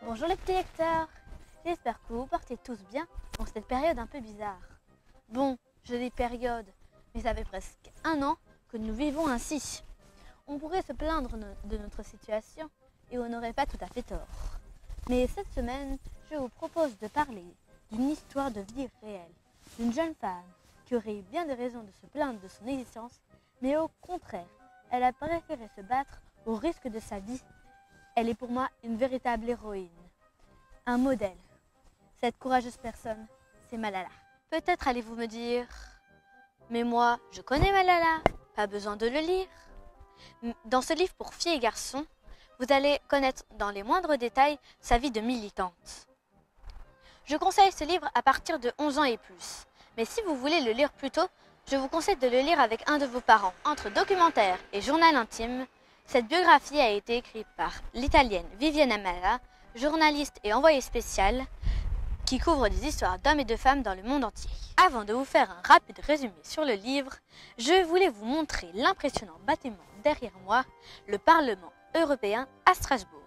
Bonjour les petits lecteurs, j'espère que vous vous portez tous bien dans cette période un peu bizarre. Bon, je dis période, mais ça fait presque 1 an que nous vivons ainsi. On pourrait se plaindre de notre situation et on n'aurait pas tout à fait tort. Mais cette semaine, je vous propose de parler d'une histoire de vie réelle, d'une jeune femme qui aurait eu bien des raisons de se plaindre de son existence, mais au contraire, elle a préféré se battre au risque de sa vie. Elle est pour moi une véritable héroïne, un modèle. Cette courageuse personne, c'est Malala. Peut-être allez-vous me dire, mais moi, je connais Malala, pas besoin de le lire. Dans ce livre pour filles et garçons, vous allez connaître dans les moindres détails sa vie de militante. Je conseille ce livre à partir de 11 ans et plus. Mais si vous voulez le lire plus tôt, je vous conseille de le lire avec un de vos parents. Entre documentaire et journal intime, cette biographie a été écrite par l'italienne Viviana Malala, journaliste et envoyée spéciale, qui couvre des histoires d'hommes et de femmes dans le monde entier. Avant de vous faire un rapide résumé sur le livre, je voulais vous montrer l'impressionnant bâtiment derrière moi, le Parlement européen à Strasbourg.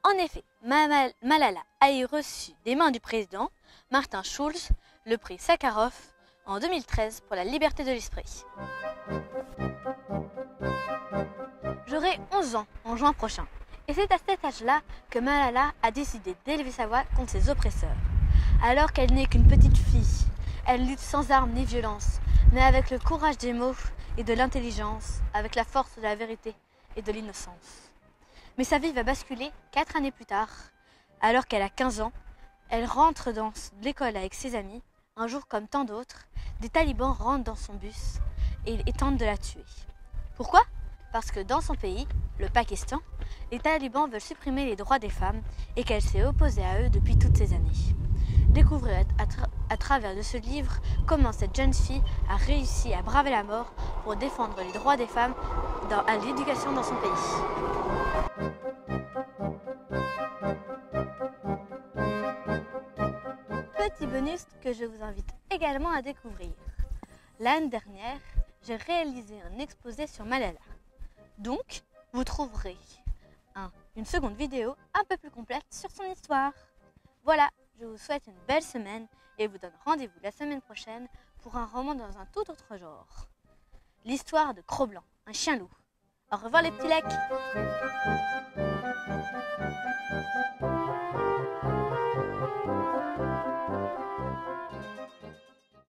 En effet, Malala a eu reçu des mains du président Martin Schulz le prix Sakharov en 2013 pour la liberté de l'esprit. J'aurai 11 ans en juin prochain, et c'est à cet âge-là que Malala a décidé d'élever sa voix contre ses oppresseurs. Alors qu'elle n'est qu'une petite fille, elle lutte sans armes ni violence, mais avec le courage des mots et de l'intelligence, avec la force de la vérité et de l'innocence. Mais sa vie va basculer 4 années plus tard, alors qu'elle a 15 ans. Elle rentre dans l'école avec ses amis. Un jour, comme tant d'autres, des talibans rentrent dans son bus et tentent de la tuer. Pourquoi ? Parce que dans son pays, le Pakistan, les talibans veulent supprimer les droits des femmes et qu'elle s'est opposée à eux depuis toutes ces années. Découvrez à travers de ce livre comment cette jeune fille a réussi à braver la mort pour défendre les droits des femmes à l'éducation dans son pays. Petit bonus que je vous invite également à découvrir. L'année dernière, j'ai réalisé un exposé sur Malala. Donc, vous trouverez une seconde vidéo un peu plus complète sur son histoire. Voilà, je vous souhaite une belle semaine et vous donne rendez-vous la semaine prochaine pour un roman dans un tout autre genre. L'histoire de Cro-Blanc, un chien-loup. Au revoir les petits lecs.